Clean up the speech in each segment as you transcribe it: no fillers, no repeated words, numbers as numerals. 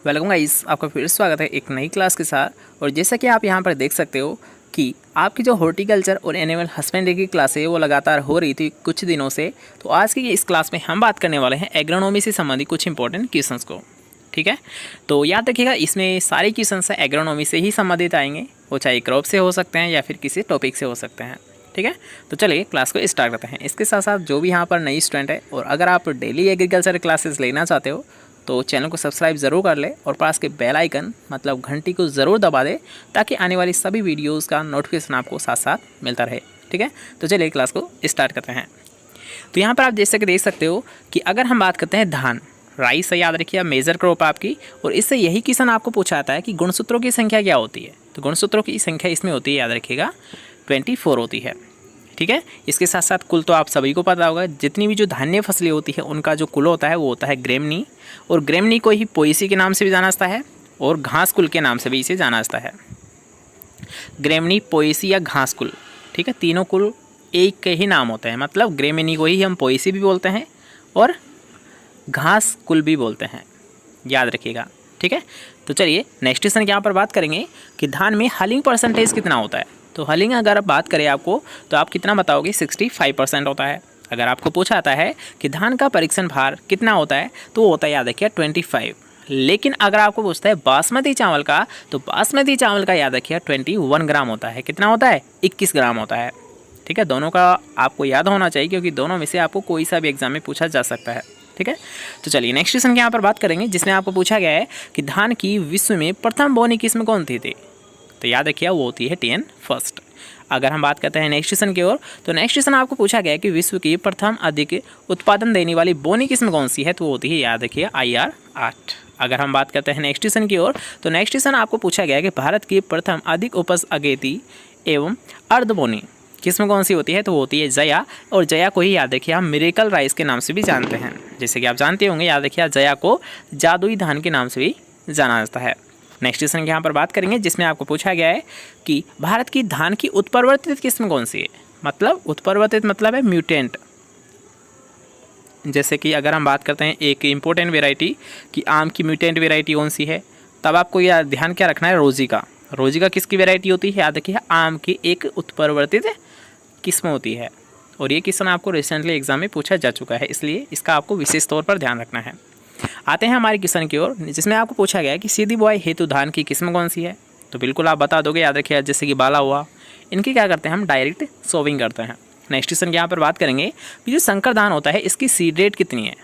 Welcome guys, आपका फिर स्वागत है एक नई क्लास के साथ। और जैसा कि आप यहां पर देख सकते हो कि आपकी जो हॉर्टिकल्चर और एनिमल हस्बेंड्री की क्लास है वो लगातार हो रही थी कुछ दिनों से। तो आज की इस क्लास में हम बात करने वाले हैं एग्रोनॉमी से संबंधित कुछ इंपॉर्टेंट क्वेश्चंस को। ठीक है, तो याद रखिएगा इसमें सारे क्वेश्चंस एग्रोनॉमी से ही संबंधित आएंगे, वो चाहे क्रॉप से हो सकते हैं या फिर किसी टॉपिक से हो सकते हैं। ठीक है, तो चलिए क्लास को स्टार्ट करते हैं। इसके साथ साथ जो भी यहाँ पर नई स्टूडेंट है और अगर आप डेली एग्रीकल्चर क्लासेस लेना चाहते हो तो चैनल को सब्सक्राइब ज़रूर कर ले और पास के बेल आइकन मतलब घंटी को ज़रूर दबा दे ताकि आने वाली सभी वीडियोस का नोटिफिकेशन आपको साथ साथ मिलता रहे। ठीक है, तो चलिए क्लास को स्टार्ट करते हैं। तो यहाँ पर आप जैसे कि देख सकते हो कि अगर हम बात करते हैं धान, राइस से याद रखिए मेजर क्रॉप आपकी, और इससे यही क्वेश्चन आपको पूछा आता है कि गुणसूत्रों की संख्या क्या होती है। तो गुणसूत्रों की संख्या इसमें होती है, याद रखिएगा 24 होती है। ठीक है, इसके साथ साथ कुल तो आप सभी को पता होगा, जितनी भी जो धान्य फसलें होती है उनका जो कुल होता है वो होता है ग्रेमनी, और ग्रेमनी को ही पोएसी के नाम से भी जाना जाता है और घास कुल के नाम से भी इसे जाना जाता है। ग्रेमनी, पोएसी या घास कुल, ठीक है, तीनों कुल एक के ही नाम होते हैं। मतलब ग्रेमनी को ही हम पोएसी भी बोलते हैं और घास कुल भी बोलते हैं, याद रखिएगा। ठीक है, तो चलिए नेक्स्ट क्वेश्चन यहाँ पर बात करेंगे कि धान में हलिंग परसेंटेज कितना होता है। तो हलिंग अगर आप बात करें आपको तो आप कितना बताओगे, 65% होता है। अगर आपको पूछा जाता है कि धान का परीक्षण भार कितना होता है तो वो होता है, याद रखिए 25। लेकिन अगर आपको पूछता है बासमती चावल का, तो बासमती चावल का याद रखिए 21 ग्राम होता है। कितना होता है, 21 ग्राम होता है। ठीक है, दोनों का आपको याद होना चाहिए क्योंकि दोनों में से आपको कोई सा भी एग्जाम में पूछा जा सकता है। ठीक है, तो चलिए नेक्स्ट क्वेश्चन की यहाँ पर बात करेंगे जिसमें आपको पूछा गया है कि धान की विश्व में प्रथम बोनी किस्म कौन सी थी। तो याद रखिए वो होती है TN फर्स्ट। अगर हम बात करते हैं नेक्स्ट क्वेश्चन की ओर, तो नेक्स्ट क्वेश्चन आपको पूछा गया है कि विश्व की प्रथम अधिक उत्पादन देने वाली बोनी किस्म कौन सी है। तो वो होती है, याद रखिए IR 8। अगर हम बात करते हैं नेक्स्ट क्वेश्चन की ओर, तो नेक्स्ट क्वेश्चन आपको पूछा गया है कि भारत की प्रथम अधिक उपज अगेती एवं अर्धबोनी किस्म कौन सी होती है। तो वो होती है जया, और जया को ही याद रखिए हम मिरेकल राइस के नाम से भी जानते हैं। जैसे कि आप जानते होंगे, याद रखिए जया को जादुई धान के नाम से भी जाना जाता है। नेक्स्ट क्वेश्चन की यहाँ पर बात करेंगे जिसमें आपको पूछा गया है कि भारत की धान की उत्परिवर्तित किस्म कौन सी है। मतलब उत्परिवर्तित मतलब है म्यूटेंट। जैसे कि अगर हम बात करते हैं एक इम्पोर्टेंट वेराइटी कि आम की म्यूटेंट वेराइटी कौन सी है, तब आपको यह ध्यान क्या रखना है, रोजिका। रोजिका किसकी वेराइटी होती है, याद रखिए आम की एक उत्परिवर्तित किस्म होती है। और ये क्वेश्चन आपको रिसेंटली एग्जाम में पूछा जा चुका है, इसलिए इसका आपको विशेष तौर पर ध्यान रखना है। आते हैं हमारे क्वेश्चन की ओर जिसमें आपको पूछा गया है कि सीधी बुआई हेतु धान की किस्म कौन सी है। तो बिल्कुल आप बता दोगे, याद रखिए जैसे कि बाला हुआ, इनकी क्या करते हैं हम डायरेक्ट सोविंग करते हैं। नेक्स्ट क्वेश्चन यहाँ पर बात करेंगे कि जो संकर धान होता है इसकी सीड रेट कितनी है,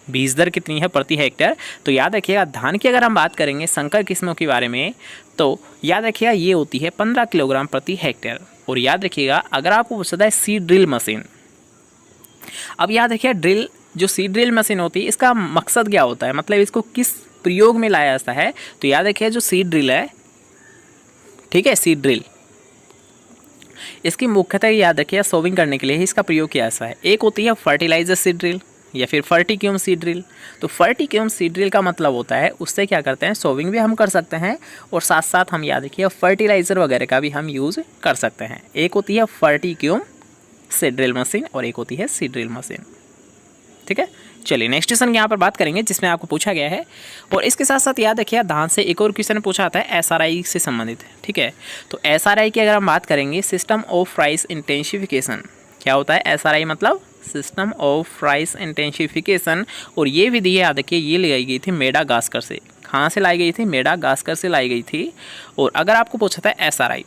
बीज दर कितनी है प्रति हेक्टेयर। तो याद रखिएगा धान की अगर हम बात करेंगे संकर किस्मों के बारे में, तो याद रखिएगा ये होती है 15 किलोग्राम प्रति हेक्टेयर। और याद रखिएगा अगर आपको पूछता है सीड ड्रिल मशीन, अब याद रखिए ड्रिल, जो सीड ड्रिल मशीन होती है इसका मकसद क्या होता है, मतलब इसको किस प्रयोग में लाया जाता है। तो याद रखिए जो सीड ड्रिल है, ठीक है, सीड ड्रिल इसकी मुख्यतः याद रखिए सोविंग करने के लिए ही इसका प्रयोग किया जाता है। एक होती है फर्टिलाइजर सीड ड्रिल या फिर फर्टिक्यूम सीड ड्रिल। तो फर्टिक्यूम सीड ड्रिल का मतलब होता है उससे क्या करते हैं, सोविंग भी हम कर सकते हैं और साथ साथ हम याद रखिए फर्टिलाइजर वगैरह का भी हम यूज़ कर सकते हैं। एक होती है फर्टिक्यूम सीड ड्रिल मशीन और एक होती है सीड ड्रिल मशीन। ठीक है, चलिए नेक्स्ट क्वेश्चन यहाँ पर बात करेंगे जिसमें आपको पूछा गया है, और इसके साथ साथ याद रखिए धान से एक और क्वेश्चन पूछा आता है SRI से संबंधित। ठीक है, तो SRI की अगर हम बात करेंगे, सिस्टम ऑफ राइस इंटेंसिफिकेशन, क्या होता है SRI मतलब सिस्टम ऑफ राइस इंटेंसिफिकेशन। और ये विधि याद रखिए ये लाई गई थी मेडागास्कर से। कहाँ से लाई गई थी, मेडागास्कर से लाई गई थी। और अगर आपको पूछा था SRI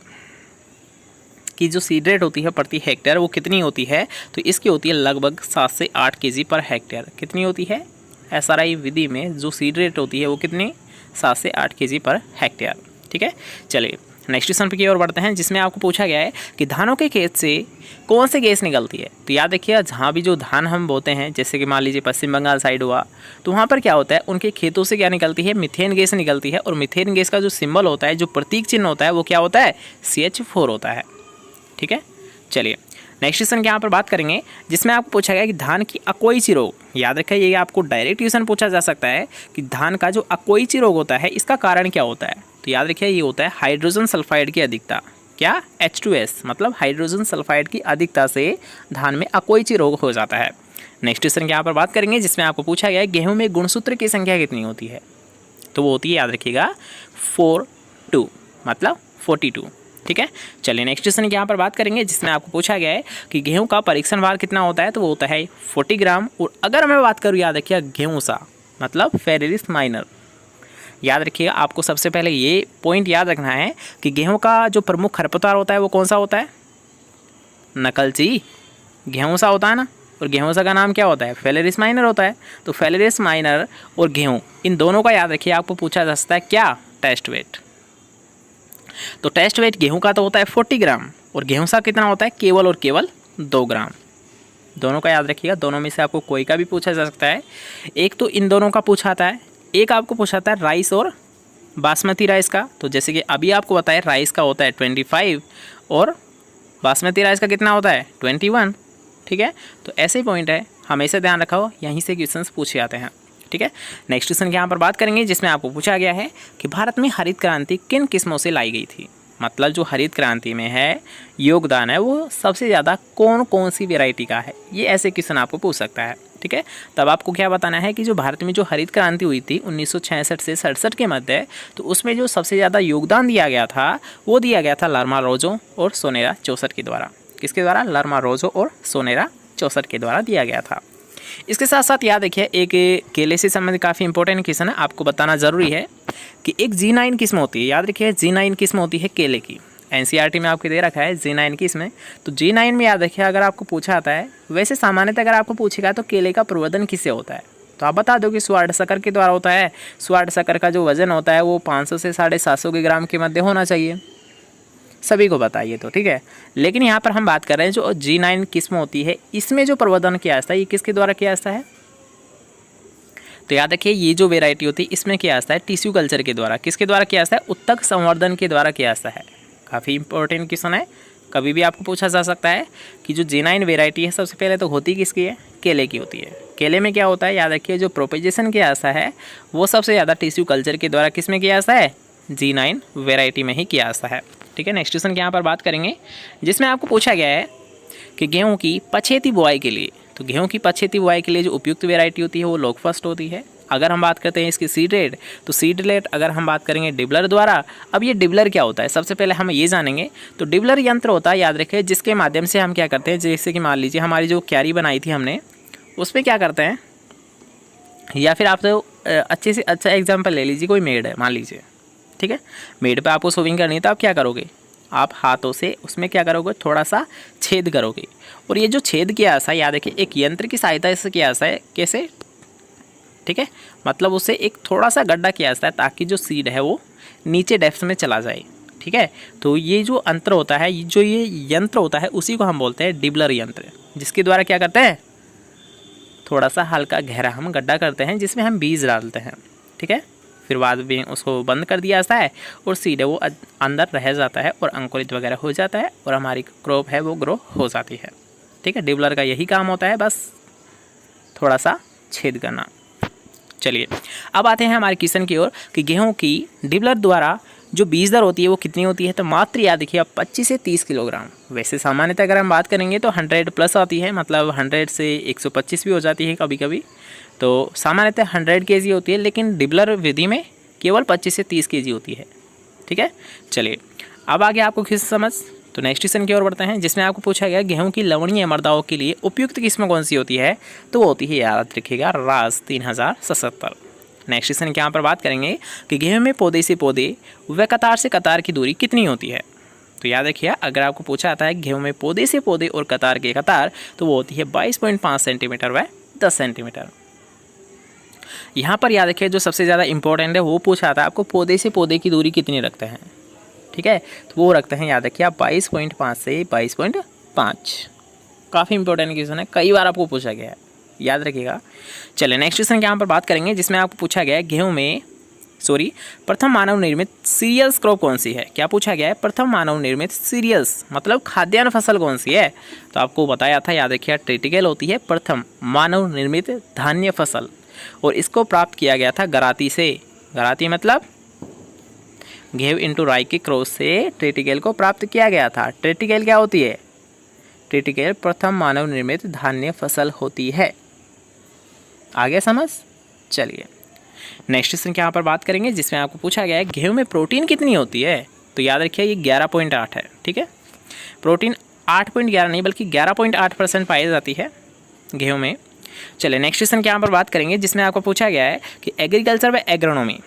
की जो सीड रेट होती है प्रति हेक्टेयर वो कितनी होती है, तो इसकी होती है लगभग 7 से 8 kg पर हेक्टेयर। कितनी होती है SRI विधि में जो सीड रेट होती है वो कितनी, 7 से 8 kg पर हेक्टेयर। ठीक है, चलिए नेक्स्ट क्वेश्चन की ओर बढ़ते हैं जिसमें आपको पूछा गया है कि धानों के खेत से कौन सी गैस निकलती है। तो याद रखिए जहाँ भी जो धान हम बोते हैं, जैसे कि मान लीजिए पश्चिम बंगाल साइड हुआ, तो वहाँ पर क्या होता है उनके खेतों से क्या निकलती है, मिथेन गैस निकलती है। और मिथेन गैस का जो सिंबल होता है, जो प्रतीक चिन्ह होता है वो क्या होता है, CH4 होता है। ठीक है, चलिए नेक्स्ट क्वेश्चन की यहाँ पर बात करेंगे जिसमें आपको पूछा गया कि धान की अकोइची रोग, याद रखिए ये आपको डायरेक्ट क्वेश्चन पूछा जा सकता है कि धान का जो अकोइची रोग होता है इसका कारण क्या होता है। तो याद रखिए ये होता है हाइड्रोजन सल्फाइड की अधिकता, क्या H2S मतलब हाइड्रोजन सल्फाइड की अधिकता से धान में अकोइची रोग हो जाता है। नेक्स्ट क्वेश्चन की यहाँ पर बात करेंगे जिसमें आपको पूछा गया है गेहूँ में गुणसूत्र की संख्या कितनी होती है। तो वो होती है, याद रखिएगा, 42, मतलब 42। ठीक है, चलिए नेक्स्ट क्वेश्चन की यहाँ पर बात करेंगे, जिसमें आपको पूछा गया है कि गेहूं का परीक्षण भार कितना होता है, तो वो होता है 40 ग्राम। और अगर मैं बात करूँ, याद रखिएगा, गेहूँसा मतलब फेरेरिस माइनर। याद रखिएगा, आपको सबसे पहले ये पॉइंट याद रखना है कि गेहूं का जो प्रमुख खरपतवार होता है वो कौन सा होता है, नकलची, गेहूँसा होता है ना। और गेहूँसा का नाम क्या होता है, फेरेरिस माइनर होता है। तो फेरेरिस माइनर और गेहूँ, इन दोनों का याद रखिए, आपको पूछा जा सकता है क्या, टेस्ट वेट। तो टेस्ट वेट गेहूं का तो होता है 40 ग्राम और गेहूँसा कितना होता है, केवल और केवल 2 ग्राम। दोनों का याद रखिएगा, दोनों में से आपको कोई का भी पूछा जा सकता है। एक तो इन दोनों का पूछा आता है, एक आपको पूछा आता है राइस और बासमती राइस का। तो जैसे कि अभी आपको बताया, राइस का होता है 25 और बासमती राइस का कितना होता है, 21। ठीक है, तो ऐसे ही पॉइंट है, हमेशा ध्यान रखो, यहीं से क्वेश्चंस पूछे जाते हैं। ठीक है, नेक्स्ट क्वेश्चन की यहाँ पर बात करेंगे, जिसमें आपको पूछा गया है कि भारत में हरित क्रांति किन किस्मों से लाई गई थी। मतलब जो हरित क्रांति में है योगदान है, वो सबसे ज़्यादा कौन कौन सी वेराइटी का है, ये ऐसे क्वेश्चन आपको पूछ सकता है। ठीक है, तब आपको क्या बताना है कि जो भारत में जो हरित क्रांति हुई थी 1966 से 67 के मध्य, तो उसमें जो सबसे ज़्यादा योगदान दिया गया था वो दिया गया था लर्मा रोजो और सोनेरा चौसठ के द्वारा। किसके द्वारा, लर्मा रोजो और सोनेरा चौसठ के द्वारा दिया गया था। इसके साथ साथ याद रखिए, एक केले से संबंधित काफ़ी इंपॉर्टेंट क्वेश्चन है, आपको बताना ज़रूरी है कि एक G9 किस्म होती है। याद रखिए, G9 किस्म होती है केले की। NCERT में आपको दे रखा है G9 किस्म। तो G9 में याद रखिए, अगर आपको पूछा आता है, वैसे सामान्यतः अगर आपको पूछेगा तो केले का प्रवर्धन किससे होता है, तो आप बता दो कि स्वाड शक्कर के द्वारा होता है। स्वाड शक्कर का जो वजन होता है वो 500 से 750 ग्राम के मध्य होना चाहिए, सभी को बताइए। तो ठीक है, लेकिन यहाँ पर हम बात कर रहे हैं जो G9 किस्म होती है, इसमें जो प्रवर्धन किया जाता है ये किसके द्वारा किया जाता है, तो याद रखिए, ये जो वेराइटी होती है इसमें किया जाता है टिश्यू कल्चर के द्वारा। किसके द्वारा किया जाता है, उत्तक संवर्धन के द्वारा किया जाता है। काफ़ी इंपॉर्टेंट क्वेश्चन है, कभी भी आपको पूछा जा सकता है कि जो G9 वेराइटी है सबसे पहले तो होती किसकी है, केले की होती है। केले में क्या होता है, याद रखिए, जो प्रोपेगेशन किया जाता है वो सबसे ज़्यादा टिश्यू कल्चर के द्वारा किस में किया जाता है, G9 वेराइटी में ही किया जाता है। ठीक है, नेक्स्ट क्वेश्चन के यहाँ पर बात करेंगे, जिसमें आपको पूछा गया है कि गेहूं की पछेती बुआई के लिए, तो गेहूं की पछेती बुआई के लिए जो उपयुक्त वेराइटी होती है वो लोकफस्ट होती है। अगर हम बात करते हैं इसकी सीड रेट, तो सीड रेट अगर हम बात करेंगे डिबलर द्वारा। अब ये डिबलर क्या होता है, सबसे पहले हम ये जानेंगे। तो डिबलर यंत्र होता है, याद रखें, जिसके माध्यम से हम क्या करते हैं, जैसे कि मान लीजिए हमारी जो क्यारी बनाई थी हमने, उस पर क्या करते हैं, या फिर आप तो अच्छे से अच्छा एग्जाम्पल ले लीजिए, कोई मेड है मान लीजिए, ठीक है, मेड पे आपको सोविंग करनी है, तो आप क्या करोगे, आप हाथों से उसमें क्या करोगे, थोड़ा सा छेद करोगे। और ये जो छेद किया ऐसा, याद रखिए, एक यंत्र की सहायता से किया ऐसा है, कैसे, ठीक है, मतलब उसे एक थोड़ा सा गड्ढा किया जाता है ताकि जो सीड है वो नीचे डेप्थ में चला जाए। ठीक है, तो ये जो अंतर होता है, जो ये यंत्र होता है, उसी को हम बोलते हैं डिबलर यंत्र, जिसके द्वारा क्या करते हैं, थोड़ा सा हल्का गहरा हम गड्ढा करते हैं जिसमें हम बीज डालते हैं। ठीक है, फिर बाद में उसको बंद कर दिया जाता है और सीड है वो अंदर रह जाता है और अंकुरित वगैरह हो जाता है और हमारी क्रॉप है वो ग्रो हो जाती है। ठीक है, डिबलर का यही काम होता है, बस थोड़ा सा छेद करना। चलिए अब आते हैं हमारे क्वेश्चन की ओर कि गेहूं की डिबलर द्वारा जो बीज दर होती है वो कितनी होती है, तो मात्र याद देखिए आप 25 से 30 किलोग्राम। वैसे सामान्यतः अगर हम बात करेंगे तो 100 प्लस आती है, मतलब 100 से 125 भी हो जाती है कभी कभी, तो सामान्यतः 100 kg होती है, लेकिन डिबलर विधि में केवल 25 से 30 kg होती है। ठीक है, चलिए अब आगे आपको किस समझ, तो नेक्स्ट क्वेश्चन की ओर बढ़ते हैं, जिसमें आपको पूछा गया गेहूं की लवणीय मृदाओं के लिए उपयुक्त किस्म कौन सी होती है, तो वो होती है, याद रखिएगा, राज 3077। नेक्स्ट क्वेश्चन के यहाँ पर बात करेंगे कि गेहूं में पौधे से पौधे व कतार से कतार की दूरी कितनी होती है, तो याद रखिए, अगर आपको पूछा आता है गेहूं में पौधे से पौधे और कतार के कतार, तो वो होती है 22.5 सेंटीमीटर व 10 सेंटीमीटर। यहाँ पर याद रखिए, जो सबसे ज़्यादा इंपॉर्टेंट है वो पूछा आता है आपको पौधे से पौधे की दूरी कितनी रखते हैं। ठीक है, तो वो रखते हैं, याद रखिए आप 22.5 से 22.5। काफ़ी इंपॉर्टेंट क्वेश्चन है, कई बार आपको पूछा गया है, याद रखिएगा। चलिए नेक्स्ट क्वेश्चन के यहाँ पर बात करेंगे, जिसमें आपको पूछा गया है गेहूं में प्रथम मानव निर्मित सीरियल्स क्रॉप कौन सी है। क्या पूछा गया है, प्रथम मानव निर्मित सीरियल्स मतलब खाद्यान्न फसल कौन सी है, तो आपको बताया था, याद रखिए, ट्रिटिकल होती है प्रथम मानव निर्मित धान्य फसल, और इसको प्राप्त किया गया था गराती से। गराती मतलब गेहूं इंटू राई के क्रॉस से ट्रिटिकल को प्राप्त किया गया था। ट्रिटिकल क्या होती है, ट्रिटिकल प्रथम मानव निर्मित धान्य फसल होती है। आगे समझ, चलिए नेक्स्ट क्वेश्चन के यहाँ पर बात करेंगे जिसमें आपको पूछा गया है गेहूं में प्रोटीन कितनी होती है। तो याद रखिए ये 11.8 है। ठीक है, प्रोटीन 8.11 नहीं बल्कि 11.8% पाई जाती है गेहूं में। चलिए नेक्स्ट क्वेश्चन के यहाँ पर बात करेंगे जिसमें आपको पूछा गया है कि एग्रीकल्चर व एग्रोनॉमी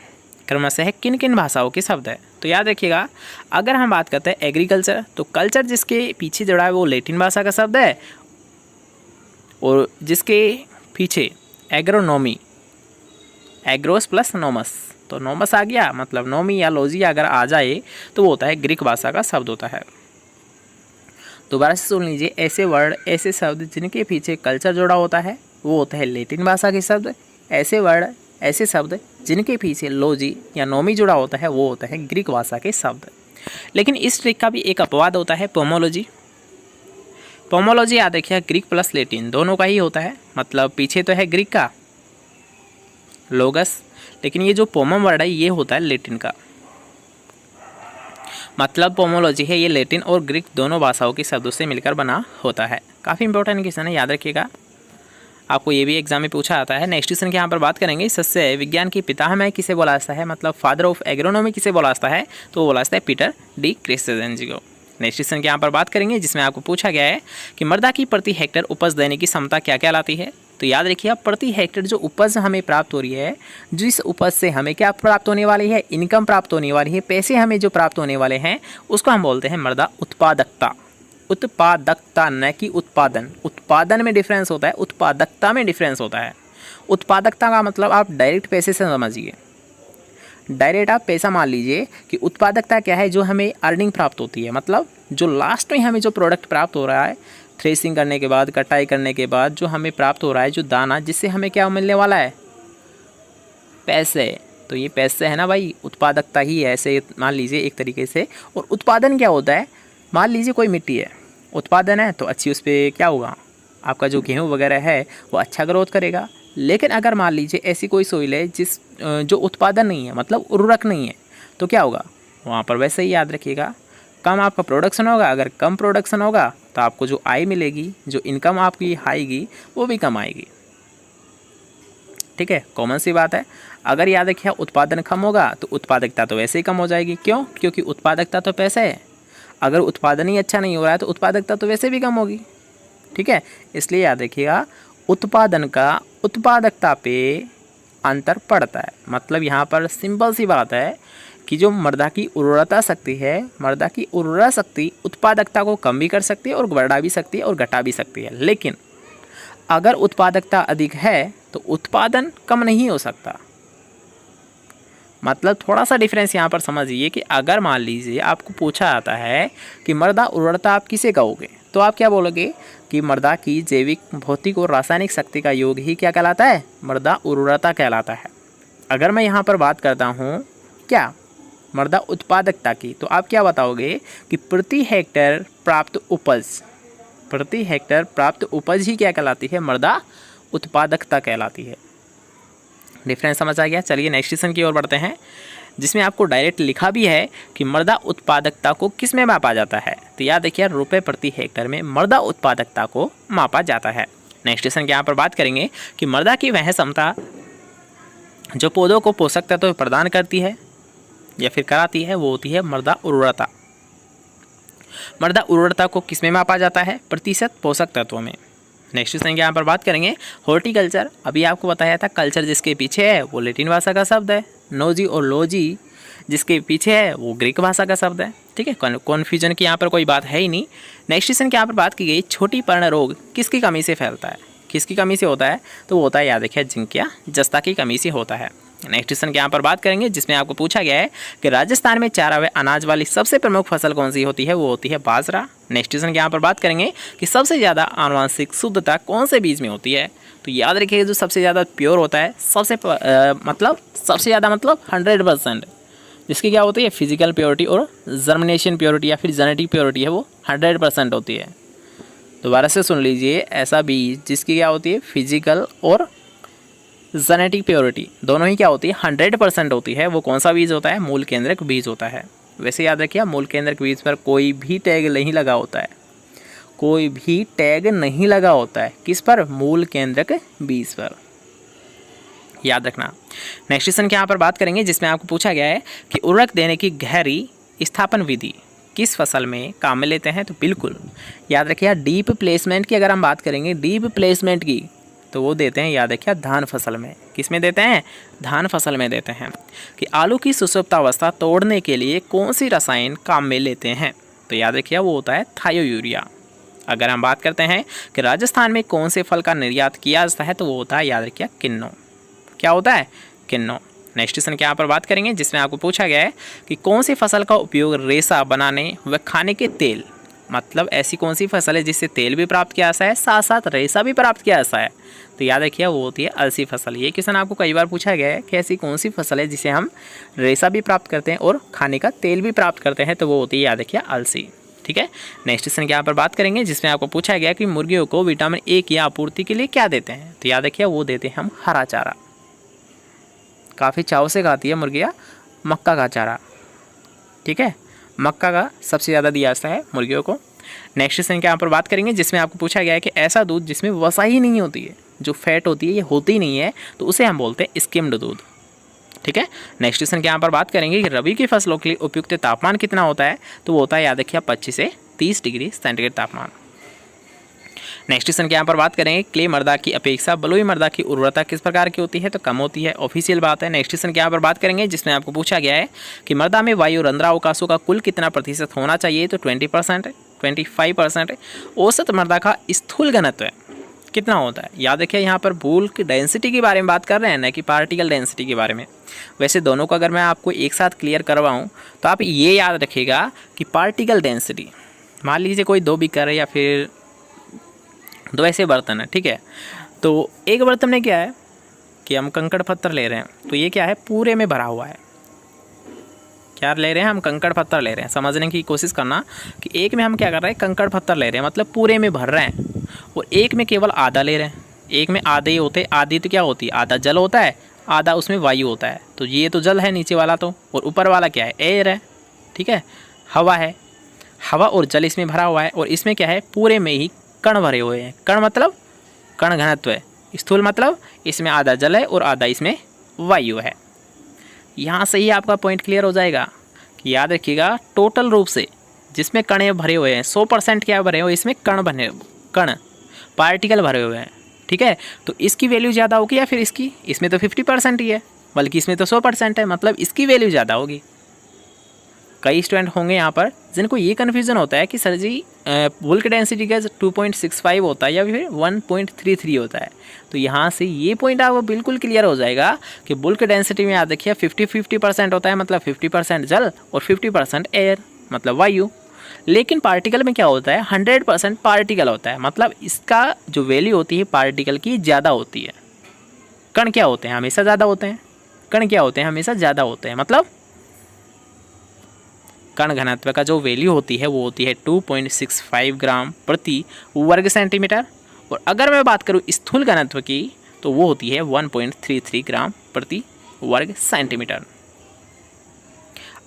क्रमशः किन किन भाषाओं के शब्द है। तो याद रखिएगा अगर हम बात करते हैं एग्रीकल्चर तो कल्चर जिसके पीछे जुड़ा है वो लैटिन भाषा का शब्द है, और जिसके पीछे एग्रोनॉमी एग्रोस प्लस नोमस, तो नोमस आ गया मतलब नोमी या लोजी अगर आ जाए तो वो होता है ग्रीक भाषा का शब्द होता है। दोबारा से सुन लीजिए, ऐसे वर्ड ऐसे शब्द जिनके पीछे कल्चर जुड़ा होता है वो होता है लैटिन भाषा के शब्द। ऐसे वर्ड ऐसे शब्द जिनके पीछे लॉजी या नोमी जुड़ा होता है वो होता है ग्रीक भाषा के शब्द। लेकिन इस ट्रिक का भी एक अपवाद होता है पोमोलॉजी। पोमोलॉजी याद रखिए ग्रीक प्लस लैटिन दोनों का ही होता है, मतलब पीछे तो है ग्रीक का लोगस, लेकिन ये जो पोमम वर्ड है ये होता है लैटिन का। मतलब पोमोलॉजी है ये लैटिन और ग्रीक दोनों भाषाओं के शब्दों से मिलकर बना होता है। काफ़ी इंपॉर्टेंट क्वेश्चन है, याद रखिएगा, आपको ये भी एग्जाम में पूछा आता है। नेक्स्ट क्वेश्चन के यहाँ पर बात करेंगे सस्य विज्ञान की पितामह किसे बोला जाता है, मतलब फादर ऑफ एग्रोनॉमी किसे बोला जाता है। तो वो बोला जाता है पीटर डी क्रिस्टेंसेन को। नेक्स्ट क्वेश्चन के यहाँ पर बात करेंगे जिसमें आपको पूछा गया है कि मृदा की प्रति हेक्टेयर उपज देने की क्षमता क्या कहलाती है। तो याद रखिए अब प्रति हेक्टेयर जो उपज हमें प्राप्त हो रही है, जिस उपज से हमें क्या प्राप्त होने वाली है, इनकम प्राप्त होने वाली है, पैसे हमें जो प्राप्त होने वाले हैं उसको हम बोलते हैं मृदा उत्पादकता। उत्पादकता न कि उत्पादन, उत्पादन में डिफरेंस होता है, उत्पादकता में डिफरेंस होता है। उत्पादकता का मतलब आप डायरेक्ट पैसे से समझिए, डायरेक्ट आप पैसा मान लीजिए कि उत्पादकता क्या है, जो हमें अर्निंग प्राप्त होती है, मतलब जो लास्ट में हमें जो प्रोडक्ट प्राप्त हो रहा है थ्रेसिंग करने के बाद कटाई करने के बाद जो हमें प्राप्त हो रहा है जो दाना, जिससे हमें क्या मिलने वाला है पैसे। तो ये पैसे है ना भाई, उत्पादकता ही है ऐसे मान लीजिए एक तरीके से। और उत्पादन क्या होता है, मान लीजिए कोई मिट्टी है, उत्पादन है तो अच्छी उस पर क्या होगा, आपका जो गेहूँ वगैरह है वो अच्छा ग्रोथ करेगा। लेकिन अगर मान लीजिए ऐसी कोई सोइल है जो उत्पादन नहीं है, मतलब उर्वरक नहीं है, तो क्या होगा वहाँ पर वैसे ही याद रखिएगा कम आपका प्रोडक्शन होगा। अगर कम प्रोडक्शन होगा तो आपको जो आय मिलेगी, जो इनकम आपकी आएगी वो भी कम आएगी। ठीक है, कॉमन सी बात है। अगर याद रखिए उत्पादन कम होगा तो उत्पादकता तो वैसे ही कम हो जाएगी। क्यों? क्योंकि उत्पादकता तो पैसा है, अगर उत्पादन ही अच्छा नहीं हो रहा है तो उत्पादकता तो वैसे भी कम होगी। ठीक है, इसलिए याद रखिएगा उत्पादन का उत्पादकता पे अंतर पड़ता है। मतलब यहाँ पर सिंपल सी बात है कि जो मृदा की उर्वरता शक्ति है, मृदा की उर्वरा शक्ति उत्पादकता को कम भी कर सकती है और बढ़ा भी सकती है और घटा भी सकती है। लेकिन अगर उत्पादकता अधिक है तो उत्पादन कम नहीं हो सकता। मतलब थोड़ा सा डिफरेंस यहाँ पर समझिए कि अगर मान लीजिए आपको पूछा जाता है कि मृदा उर्वरता आप किसे कहोगे, तो आप क्या बोलोगे कि मृदा की जैविक भौतिक और रासायनिक शक्ति का योग ही क्या कहलाता है, मृदा उर्वरता कहलाता है। अगर मैं यहाँ पर बात करता हूँ क्या मृदा उत्पादकता की, तो आप क्या बताओगे कि प्रति हेक्टेयर प्राप्त उपज, प्रति हेक्टेयर प्राप्त उपज ही क्या कहलाती है, मृदा उत्पादकता कहलाती है। डिफरेंस समझ आ गया। चलिए नेक्स्ट क्वेश्चन की ओर बढ़ते हैं जिसमें आपको डायरेक्ट लिखा भी है कि मृदा उत्पादकता को किस में मापा जाता है। तो याद देखिए रुपये प्रति हेक्टेयर में मृदा उत्पादकता को मापा जाता है। नेक्स्ट क्वेश्चन के यहाँ पर बात करेंगे कि मृदा की वह क्षमता जो पौधों को पोषक तत्व प्रदान करती है या फिर कराती है वो होती है मृदा उर्वरता। मृदा उर्वरता को किस में मापा जाता है, प्रतिशत पोषक तत्वों में। नेक्स्ट क्वेश्चन यहाँ पर बात करेंगे हॉर्टिकल्चर। अभी आपको बताया था कल्चर जिसके पीछे है वो लैटिन भाषा का शब्द है, नोजी और लोजी जिसके पीछे है वो ग्रीक भाषा का शब्द है। ठीक है, कॉन्फ्यूजन की यहाँ पर कोई बात है ही नहीं। नेक्स्ट क्वेश्चन के यहाँ पर बात की गई छोटी पर्ण रोग किसकी कमी से फैलता है, किसकी कमी से होता है, तो वो होता है याद रखिए जिंक या जस्ता की कमी से होता है। नेक्स्ट क्वेश्चन के यहाँ पर बात करेंगे जिसमें आपको पूछा गया है कि राजस्थान में चारा व अनाज वाली सबसे प्रमुख फसल कौन सी होती है, वो होती है बाजरा। नेक्स्ट क्वेश्चन के यहाँ पर बात करेंगे कि सबसे ज़्यादा आनुवंशिक शुद्धता कौन से बीज में होती है। तो याद रखिए जो सबसे ज़्यादा प्योर होता है, सबसे ज़्यादा मतलब 100%, जिसकी क्या होती है फिजिकल प्योरिटी और जर्मिनेशन प्योरिटी या फिर जेनेटिक प्योरिटी है वो 100% होती है। दोबारा से सुन लीजिए, ऐसा बीज जिसकी क्या होती है फिजिकल और जेनेटिक प्योरिटी दोनों ही क्या होती है 100% होती है, वो कौन सा बीज होता है, मूल केंद्रक बीज होता है। वैसे याद रखिए मूल केंद्रक बीज पर कोई भी टैग नहीं लगा होता है, कोई भी टैग नहीं लगा होता है, किस पर, मूल केंद्रक बीज पर। याद रखना। नेक्स्ट क्वेश्चन की यहाँ पर बात करेंगे जिसमें आपको पूछा गया है कि उर्वरक देने की गहरी स्थापन विधि किस फसल में काम में लेते हैं। तो बिल्कुल याद रखिए डीप प्लेसमेंट की अगर हम बात करेंगे, डीप प्लेसमेंट की, तो वो देते हैं, याद रखिए धान फसल में। किस में देते हैं? धान फसल में देते हैं। कि आलू की सुषुप्तावस्था तोड़ने के लिए कौन सी रसायन काम में लेते हैं। तो याद रखिए वो होता है थायो यूरिया। अगर हम बात करते हैं कि राजस्थान में कौन से फल का निर्यात किया जाता है, तो वो होता है, याद रखिए, किन्नौ। क्या होता है? किन्नौ। नेक्स्ट क्वेश्चन के यहाँ पर बात करेंगे जिसमें आपको पूछा गया है कि कौन सी फसल का उपयोग रेशा बनाने व खाने के तेल, मतलब ऐसी कौन सी फसल है जिससे तेल भी प्राप्त किया जाता है, साथ साथ रेशा भी प्राप्त किया जाता है। तो याद रखिए वो होती है अलसी फसल। ये क्वेश्चन आपको कई बार पूछा गया है कि ऐसी कौन सी फसल है जिसे हम रेशा भी प्राप्त करते हैं और खाने का तेल भी प्राप्त करते हैं, तो वो होती है, याद रखिए, अलसी। ठीक है। नेक्स्ट क्वेश्चन के यहाँ पर बात करेंगे जिसमें आपको पूछा गया कि मुर्गियों को विटामिन ए की आपूर्ति के लिए क्या देते हैं। तो याद रखिए वो देते हैं हम हरा चारा। काफ़ी चाव से खाती है मुर्गियाँ मक्का का चारा। ठीक है, मक्का का सबसे ज़्यादा दिया जाता है मुर्गियों को। नेक्स्ट क्वेश्चन के यहाँ पर बात करेंगे जिसमें आपको पूछा गया है कि ऐसा दूध जिसमें वसा ही नहीं होती है, जो फैट होती है ये होती नहीं है, तो उसे हम बोलते हैं स्किम्ड दूध। ठीक है। नेक्स्ट क्वेश्चन के यहाँ पर बात करेंगे कि रबी की फसलों के लिए उपयुक्त तापमान कितना होता है। तो वो होता है, याद रखिए, 25 से 30 डिग्री सेंटीग्रेड तापमान। नेक्स्ट क्वेश्चन के यहाँ पर बात करेंगे क्ले मृदा की अपेक्षा बलुई मृदा की उर्वरता किस प्रकार की होती है। तो कम होती है, ऑफिशियल बात है। नेक्स्ट क्वेश्चन के यहाँ पर बात करेंगे जिसमें आपको पूछा गया है कि मृदा में वायु रंध्रावकाशों का कुल कितना प्रतिशत होना चाहिए। तो 20%, 25%। औसत मृदा का स्थूल घनत्व कितना होता है। याद रखिए यहाँ पर बुल्क डेंसिटी के बारे में बात कर रहे हैं ना कि पार्टिकल डेंसिटी के बारे में। वैसे दोनों को अगर मैं आपको एक साथ क्लियर करवाऊँ तो आप ये याद रखिएगा कि पार्टिकल डेंसिटी, मान लीजिए कोई 2 बीकर है या फिर 2 ऐसे बर्तन है, ठीक है। तो एक बर्तन में क्या है कि हम कंकड़ पत्थर ले रहे हैं, तो ये क्या है, पूरे में भरा हुआ है। क्या ले रहे हैं हम? कंकड़ पत्थर ले रहे हैं। समझने की कोशिश करना कि एक में हम क्या कर रहे हैं, कंकड़ पत्थर ले रहे हैं, मतलब पूरे में भर रहे हैं, और एक में केवल आधा ले रहे हैं। एक में आधे ही होते, आधी तो क्या होती है, आधा जल होता है, आधा उसमें वायु होता है। तो ये तो जल है नीचे वाला, तो और ऊपर वाला क्या है, एयर है। ठीक है, हवा है। हवा और जल इसमें भरा हुआ है, और इसमें क्या है, पूरे में ही कण भरे हुए हैं। कण मतलब कण घनत्व है। स्थूल मतलब इसमें आधा जल है और आधा इसमें वायु है। यहाँ से ही आपका पॉइंट क्लियर हो जाएगा कि याद रखिएगा टोटल रूप से जिसमें कण भरे हुए हैं 100% क्या भरे हुए, इसमें कण पार्टिकल भरे हुए हैं। ठीक है, तो इसकी वैल्यू ज़्यादा होगी या फिर इसकी? इसमें तो 50% ही है, बल्कि इसमें तो 100% है, मतलब इसकी वैल्यू ज़्यादा होगी। कई स्टूडेंट होंगे यहाँ पर जिनको ये कन्फ्यूज़न होता है कि सर जी बुल्क डेंसिटी का 2.65 होता है या फिर 1.33 होता है। तो यहाँ से ये पॉइंट आपको बिल्कुल क्लियर हो जाएगा कि बुल्क डेंसिटी में याद रखिए 50-50% होता है, मतलब 50% जल और 50% एयर, मतलब वायु। लेकिन पार्टिकल में क्या होता है, 100% पार्टिकल होता है, मतलब इसका जो वैल्यू होती है पार्टिकल की ज़्यादा होती है। कण क्या होते हैं, हमेशा ज़्यादा होते हैं। कण क्या होते हैं, हमेशा ज़्यादा होते हैं, मतलब कण घनत्व का जो वैल्यू होती है वो होती है 2.65 ग्राम प्रति वर्ग सेंटीमीटर। और अगर मैं बात करूँ स्थूल घनत्व की तो वो होती है 1.33 ग्राम प्रति वर्ग सेंटीमीटर।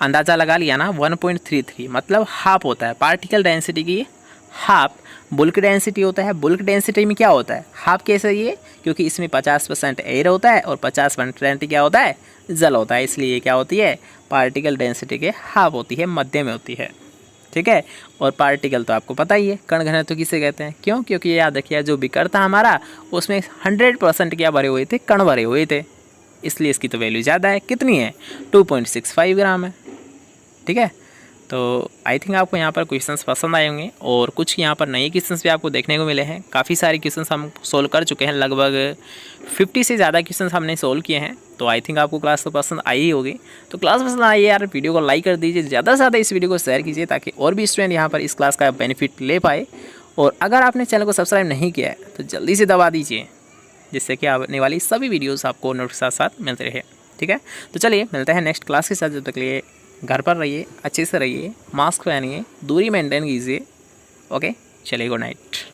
अंदाज़ा लगा लिया ना, 1.33 मतलब हाफ होता है पार्टिकल डेंसिटी की, हाफ बुल्क डेंसिटी होता है। बुल्क डेंसिटी में क्या होता है, हाफ कैसे ये, क्योंकि इसमें 50% एयर होता है और 50% क्या होता है, जल होता है, इसलिए क्या होती है, पार्टिकल डेंसिटी के हाफ होती है, मध्य में होती है। ठीक है, और पार्टिकल तो आपको पता ही है कण घनत्व किसे कहते हैं, क्यों, क्योंकि याद रखिए जो बीकर था हमारा उसमें 100% क्या भरे हुए थे, कण भरे हुए थे, इसलिए इसकी तो वैल्यू ज़्यादा है। कितनी है, 2.65 ग्राम है। ठीक है, तो आई थिंक आपको यहाँ पर क्वेश्चंस पसंद आए होंगे, और कुछ यहाँ पर नए क्वेश्चंस भी आपको देखने को मिले हैं। काफ़ी सारे क्वेश्चंस हम सोल्व कर चुके हैं, लगभग 50 से ज़्यादा क्वेश्चंस हमने सोल्व किए हैं। तो आई थिंक आपको क्लास तो पसंद आई ही होगी। तो क्लास पसंद आई यार, वीडियो को लाइक कर दीजिए, ज़्यादा से ज़्यादा इस वीडियो को शेयर कीजिए ताकि और भी स्टूडेंट यहाँ पर इस क्लास का बेनिफिट ले पाए। और अगर आपने चैनल को सब्सक्राइब नहीं किया है तो जल्दी से दबा दीजिए, जिससे कि आने वाली सभी वीडियोज़ आपको नोटिफिकेशन के साथ मिलते रहे। ठीक है, तो चलिए मिलते हैं नेक्स्ट क्लास के साथ। जब तक के लिए घर पर रहिए, अच्छे से रहिए, मास्क पहनिए, दूरी मेंटेन कीजिए। ओके, चलिए, गुड नाइट।